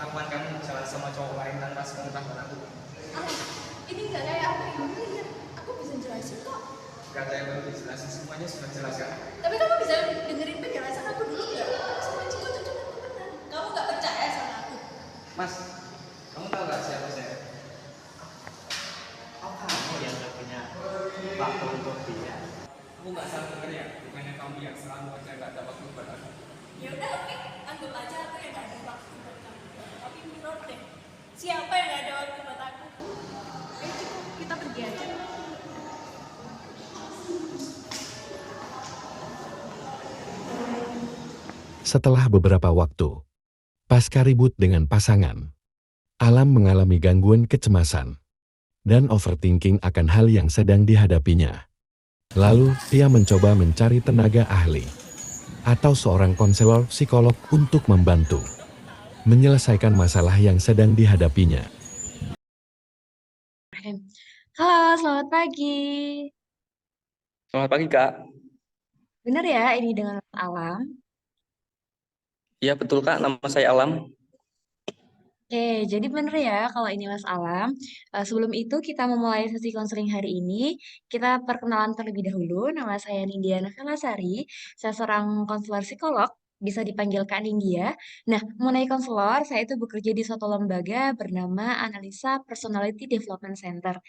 pengakuan kamu jalan sama cowok lain tanpa sepengetahuan aku. Ah, ini nggak kayak apa yang kamu lihat. Aku bisa jelasin kok. Gak ada yang perlu dijelasin, semuanya sudah jelas kan? Tapi kamu bisa dengerin penjelasan aku dulu nggak? Sama juga cuma temenan. Kamu nggak percaya sama aku? Mas, kamu tahu gak siapa saya? Oh, kamu yang gak punya waktu untuk dia. Aku gak salah denger ya, bukannya kamu yang selalu aja gak ada waktu buat aku. Ya udah, oke. Anggap aja aku yang nggak ada waktu buat kamu. Tapi menurut deh, siapa yang nggak ada waktu buat aku? Ayo cukup, kita pergi aja. Setelah beberapa waktu, pasca ribut dengan pasangan, Alam mengalami gangguan kecemasan dan overthinking akan hal yang sedang dihadapinya. Lalu, dia mencoba mencari tenaga ahli atau seorang konselor psikolog untuk membantu menyelesaikan masalah yang sedang dihadapinya. Halo, selamat pagi. Selamat pagi, Kak. Bener ya, ini dengan Alam. Iya, betul, Kak. Nama saya Alam. Oke, jadi bener ya kalau ini Mas Alam. Sebelum itu kita memulai sesi konseling hari ini, kita perkenalan terlebih dahulu. Nama saya Nindya Novelasari, saya seorang konselor psikolog, bisa dipanggil Kak Nindya. Nah, mengenai konselor, saya itu bekerja di suatu lembaga bernama Analisa Personality Development Center.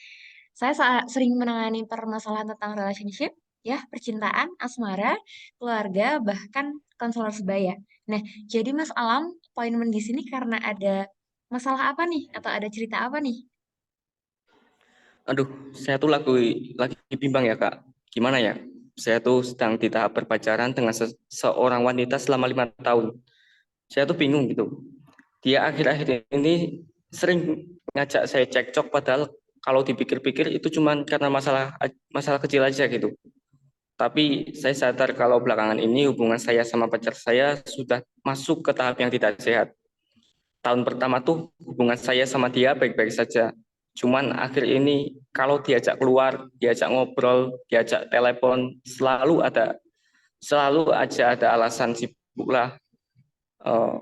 Saya sering menangani permasalahan tentang relationship, ya, percintaan, asmara, keluarga, bahkan konselor sebaya. Nah, jadi Mas Alam, appointment di sini karena ada masalah apa nih? Atau ada cerita apa nih? Aduh, saya tuh lagi bimbang ya, Kak. Gimana ya? Saya tuh sedang di tahap berpacaran dengan seorang wanita selama 5 tahun. Saya tuh bingung gitu. Dia akhir-akhir ini sering ngajak saya cekcok, padahal kalau dipikir-pikir itu cuma karena masalah masalah kecil aja gitu. Tapi saya sadar kalau belakangan ini hubungan saya sama pacar saya sudah masuk ke tahap yang tidak sehat. Tahun pertama tuh hubungan saya sama dia baik-baik saja. Cuman akhir ini kalau diajak keluar, diajak ngobrol, diajak telepon, selalu aja ada alasan sibuk lah, eh,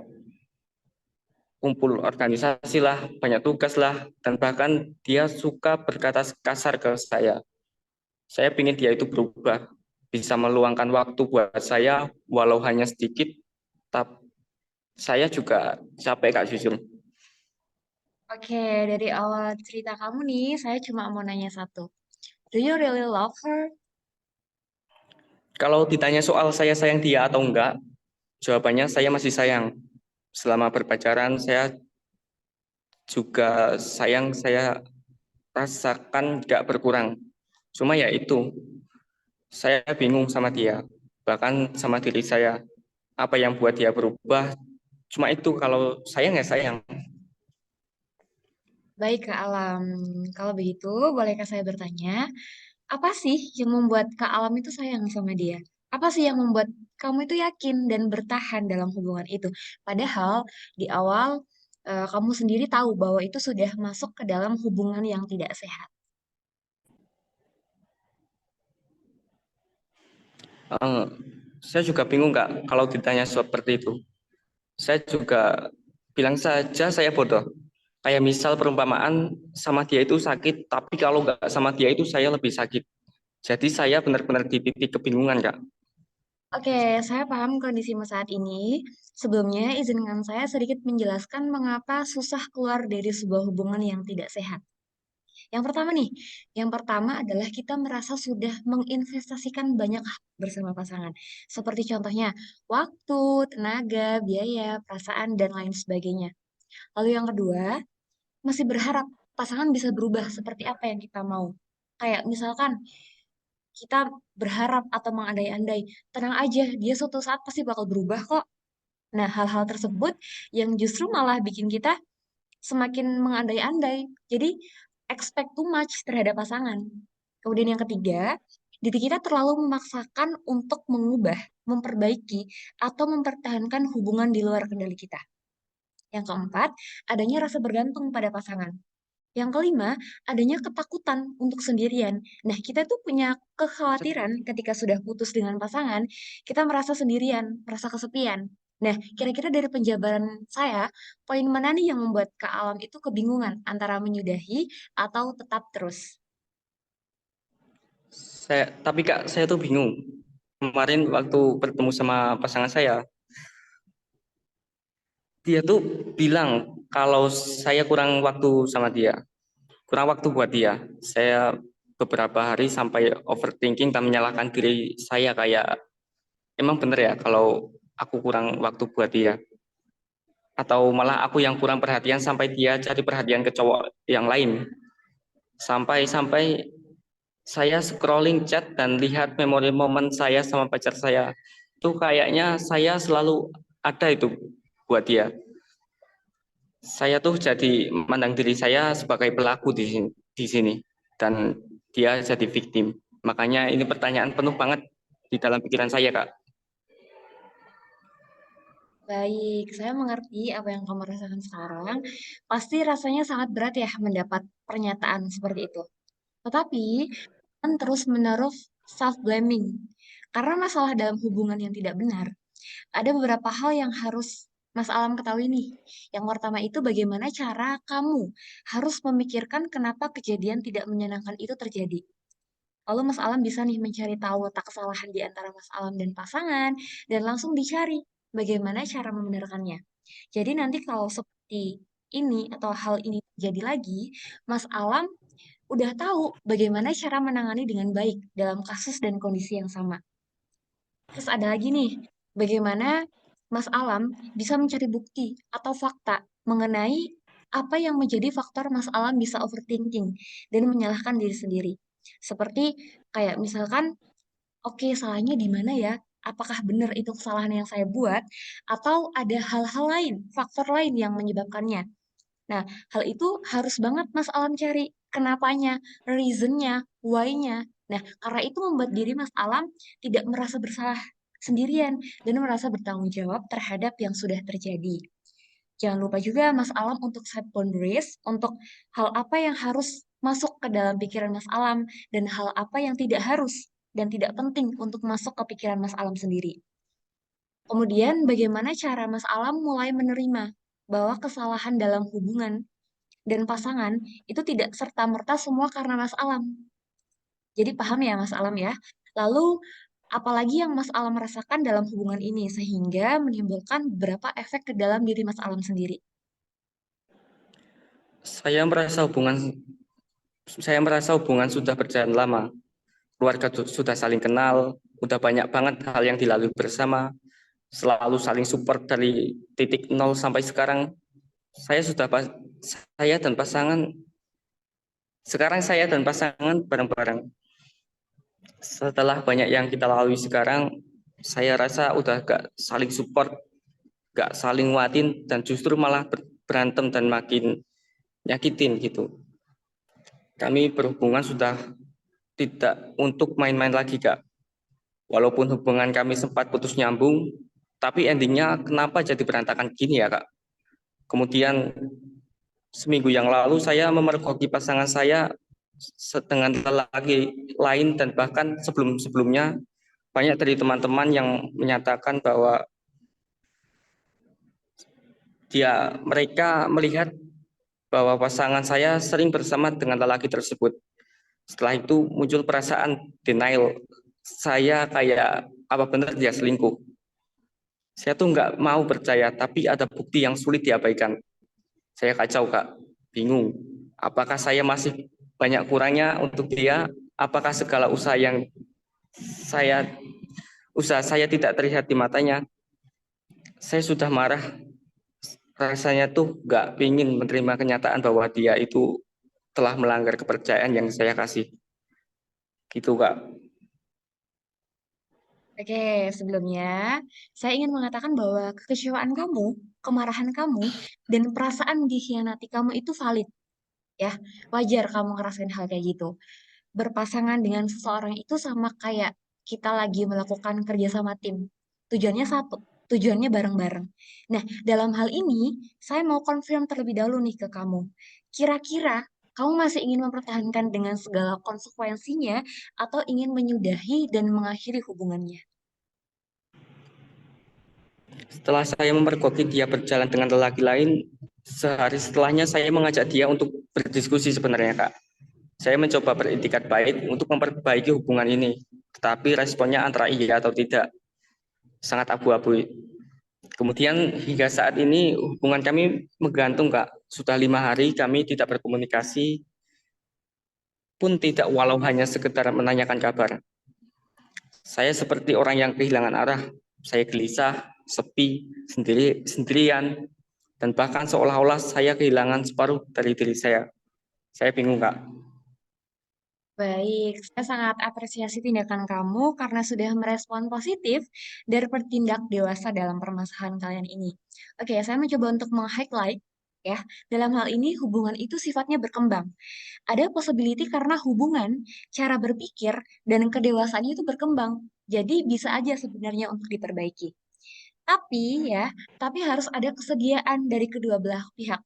kumpul organisasi lah, banyak tugas lah, dan bahkan dia suka berkata kasar ke saya. Saya ingin dia itu berubah, bisa meluangkan waktu buat saya, walau hanya sedikit, tapi saya juga capek, Kak, jujur. Oke, dari awal cerita kamu nih, saya cuma mau nanya satu. Do you really love her? Kalau ditanya soal saya sayang dia atau enggak, jawabannya saya masih sayang. Selama berpacaran saya juga sayang, saya rasakan enggak berkurang. Cuma ya itu, saya bingung sama dia. Bahkan sama diri saya, apa yang buat dia berubah? Cuma itu, kalau sayang ya sayang. Baik, Kak Alam. Kalau begitu, bolehkah saya bertanya, apa sih yang membuat Kak Alam itu sayang sama dia? Apa sih yang membuat kamu itu yakin dan bertahan dalam hubungan itu? Padahal di awal kamu sendiri tahu bahwa itu sudah masuk ke dalam hubungan yang tidak sehat. Eh, saya juga bingung, Kak, kalau ditanya seperti itu. Saya juga bilang saja saya bodoh. Kayak misal perumpamaan sama dia itu sakit, tapi kalau nggak sama dia itu saya lebih sakit. Jadi saya benar-benar di titik kebingungan, Kak. Oke, saya paham kondisimu saat ini. Sebelumnya, izinkan saya sedikit menjelaskan mengapa susah keluar dari sebuah hubungan yang tidak sehat. Yang pertama nih, yang pertama adalah kita merasa sudah menginvestasikan banyak hal bersama pasangan. Seperti contohnya, waktu, tenaga, biaya, perasaan, dan lain sebagainya. Lalu yang kedua, masih berharap pasangan bisa berubah seperti apa yang kita mau. Kayak misalkan, kita berharap atau mengandai-andai, tenang aja, dia suatu saat pasti bakal berubah kok. Nah, hal-hal tersebut yang justru malah bikin kita semakin mengandai-andai. Jadi, expect too much terhadap pasangan. Kemudian yang ketiga, diri kita terlalu memaksakan untuk mengubah, memperbaiki, atau mempertahankan hubungan di luar kendali kita. Yang keempat, adanya rasa bergantung pada pasangan. Yang kelima, adanya ketakutan untuk sendirian. Nah, kita tuh punya kekhawatiran ketika sudah putus dengan pasangan, kita merasa sendirian, merasa kesepian. Nah, kira-kira dari penjabaran saya, poin mana nih yang membuat Kak Alam itu kebingungan antara menyudahi atau tetap terus? Tapi Kak, saya tuh bingung. Kemarin waktu bertemu sama pasangan saya, dia tuh bilang kalau saya kurang waktu sama dia, kurang waktu buat dia. Saya beberapa hari sampai overthinking dan menyalahkan diri saya kayak emang bener ya kalau aku kurang waktu buat dia. Atau malah aku yang kurang perhatian sampai dia cari perhatian ke cowok yang lain. Sampai-sampai saya scrolling chat dan lihat memori momen saya sama pacar saya. Itu kayaknya saya selalu ada itu buat dia. Saya tuh jadi memandang diri saya sebagai pelaku di sini dan dia jadi victim. Makanya ini pertanyaan penuh banget di dalam pikiran saya, Kak. Baik, saya mengerti apa yang kamu rasakan sekarang. Pasti rasanya sangat berat ya mendapat pernyataan seperti itu. Tetapi, jangan terus-menerus self-blaming. Karena masalah dalam hubungan yang tidak benar, ada beberapa hal yang harus Mas Alam ketahui nih. Yang pertama itu bagaimana cara kamu harus memikirkan kenapa kejadian tidak menyenangkan itu terjadi. Lalu Mas Alam bisa nih mencari tahu letak kesalahan di antara Mas Alam dan pasangan, dan langsung dicari bagaimana cara membenarkannya. Jadi nanti kalau seperti ini atau hal ini terjadi lagi, Mas Alam udah tahu bagaimana cara menangani dengan baik dalam kasus dan kondisi yang sama. Terus ada lagi nih, bagaimana Mas Alam bisa mencari bukti atau fakta mengenai apa yang menjadi faktor Mas Alam bisa overthinking dan menyalahkan diri sendiri. Seperti kayak misalkan, oke, salahnya di mana ya? Apakah benar itu kesalahan yang saya buat atau ada hal-hal lain, faktor lain yang menyebabkannya? Nah, hal itu harus banget Mas Alam cari. Kenapanya, reasonnya, why-nya. Nah, karena itu membuat diri Mas Alam tidak merasa bersalah sendirian dan merasa bertanggung jawab terhadap yang sudah terjadi. Jangan lupa juga Mas Alam untuk set boundaries, untuk hal apa yang harus masuk ke dalam pikiran Mas Alam dan hal apa yang tidak harus dan tidak penting untuk masuk ke pikiran Mas Alam sendiri. Kemudian bagaimana cara Mas Alam mulai menerima bahwa kesalahan dalam hubungan dan pasangan itu tidak serta-merta semua karena Mas Alam. Jadi paham ya Mas Alam ya. Lalu apalagi yang Mas Alam rasakan dalam hubungan ini sehingga menimbulkan beberapa efek ke dalam diri Mas Alam sendiri. Saya merasa hubungan sudah berjalan lama. Keluarga sudah saling kenal, udah banyak banget hal yang dilalui bersama, selalu saling support dari titik nol sampai sekarang. Saya sudah saya dan pasangan sekarang saya dan pasangan bareng-bareng. Setelah banyak yang kita lalui sekarang, saya rasa udah gak saling support, gak saling nguatin, dan justru malah berantem dan makin nyakitin gitu. Kami berhubungan sudah tidak untuk main-main lagi, Kak. Walaupun hubungan kami sempat putus nyambung, tapi endingnya kenapa jadi berantakan gini ya, Kak? Kemudian seminggu yang lalu saya memergoki pasangan saya dengan lelaki lain dan bahkan sebelum-sebelumnya banyak dari teman-teman yang menyatakan bahwa mereka melihat bahwa pasangan saya sering bersama dengan lelaki tersebut. Setelah itu muncul perasaan denial. Saya kayak apa benar dia selingkuh. Saya tuh nggak mau percaya, tapi ada bukti yang sulit diabaikan. Saya kacau, Kak. Bingung. Apakah saya masih banyak kurangnya untuk dia? Apakah segala saya usaha saya tidak terlihat di matanya? Saya sudah marah. Rasanya tuh nggak ingin menerima kenyataan bahwa dia itu telah melanggar kepercayaan yang saya kasih. Gitu, Kak. Oke, sebelumnya saya ingin mengatakan bahwa kekecewaan kamu, kemarahan kamu, dan perasaan dikhianati kamu itu valid. Ya, wajar kamu ngerasain hal kayak gitu. Berpasangan dengan seseorang itu sama kayak kita lagi melakukan kerja sama tim. Tujuannya satu, tujuannya bareng-bareng. Nah, dalam hal ini, saya mau confirm terlebih dahulu nih ke kamu. Kira-kira kamu masih ingin mempertahankan dengan segala konsekuensinya atau ingin menyudahi dan mengakhiri hubungannya? Setelah saya memergoki dia berjalan dengan lelaki lain, sehari setelahnya saya mengajak dia untuk berdiskusi sebenarnya, Kak. Saya mencoba beretikat baik untuk memperbaiki hubungan ini, tetapi responnya antara iya atau tidak, sangat abu-abu. Kemudian hingga saat ini hubungan kami menggantung, Kak. Sudah 5 hari kami tidak berkomunikasi, pun tidak walau hanya sekedar menanyakan kabar. Saya seperti orang yang kehilangan arah. Saya gelisah, sepi, sendirian, dan bahkan seolah-olah saya kehilangan separuh dari diri saya. Saya bingung, Kak. Baik, saya sangat apresiasi tindakan kamu karena sudah merespon positif dan bertindak dewasa dalam permasalahan kalian ini. Oke, saya mencoba untuk meng-highlight ya. Dalam hal ini hubungan itu sifatnya berkembang. Ada possibility karena hubungan, cara berpikir, dan kedewasaannya itu berkembang. Jadi bisa aja sebenarnya untuk diperbaiki. Tapi ya, tapi harus ada kesediaan dari kedua belah pihak.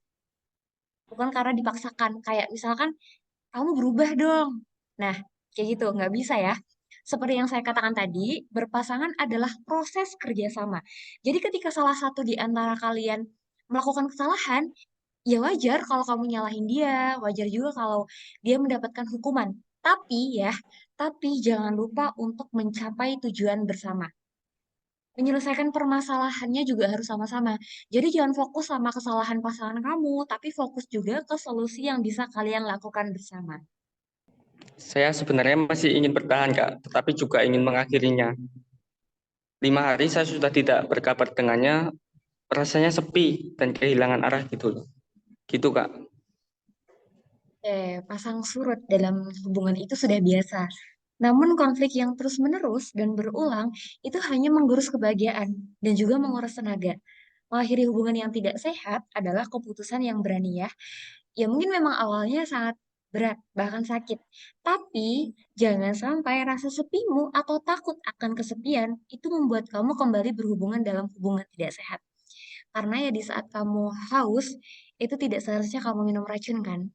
Bukan karena dipaksakan. Kayak misalkan, kamu berubah dong. Nah, kayak gitu, nggak bisa ya. Seperti yang saya katakan tadi, berpasangan adalah proses kerjasama. Jadi ketika salah satu di antara kalian melakukan kesalahan, ya wajar kalau kamu nyalahin dia, wajar juga kalau dia mendapatkan hukuman. Tapi jangan lupa untuk mencapai tujuan bersama. Menyelesaikan permasalahannya juga harus sama-sama. Jadi jangan fokus sama kesalahan pasangan kamu, tapi fokus juga ke solusi yang bisa kalian lakukan bersama. Saya sebenarnya masih ingin bertahan, Kak, tetapi juga ingin mengakhirinya. 5 hari saya sudah tidak berkabar dengannya, rasanya sepi dan kehilangan arah gitu loh. Gitu, Kak. Pasang surut dalam hubungan itu sudah biasa. Namun konflik yang terus-menerus dan berulang itu hanya menggerus kebahagiaan dan juga menguras tenaga. Mengakhiri hubungan yang tidak sehat adalah keputusan yang berani ya. Ya mungkin memang awalnya sangat berat, bahkan sakit. Tapi jangan sampai rasa sepimu atau takut akan kesepian itu membuat kamu kembali berhubungan dalam hubungan tidak sehat. Karena ya di saat kamu haus, itu tidak seharusnya kamu minum racun kan?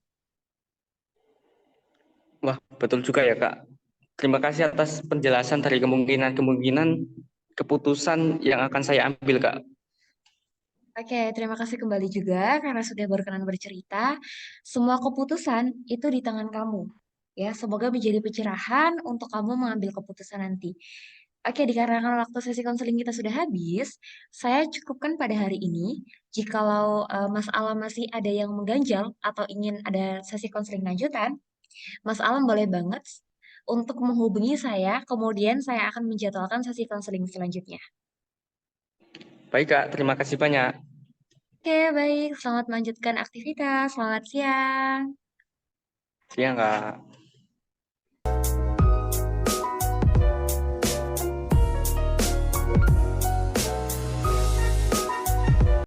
Wah, betul juga ya, Kak. Terima kasih atas penjelasan dari kemungkinan-kemungkinan keputusan yang akan saya ambil, Kak. Oke, terima kasih kembali juga karena sudah berkenan bercerita. Semua keputusan itu di tangan kamu. Ya, semoga menjadi pencerahan untuk kamu mengambil keputusan nanti. Oke, dikarenakan waktu sesi konseling kita sudah habis, saya cukupkan pada hari ini. Jikalau Mas Alam masih ada yang mengganjal atau ingin ada sesi konseling lanjutan, Mas Alam boleh banget untuk menghubungi saya, kemudian saya akan menjadwalkan sesi konseling selanjutnya. Baik, Kak. Terima kasih banyak. Oke, baik. Selamat melanjutkan aktivitas. Selamat siang. Siang, Kak.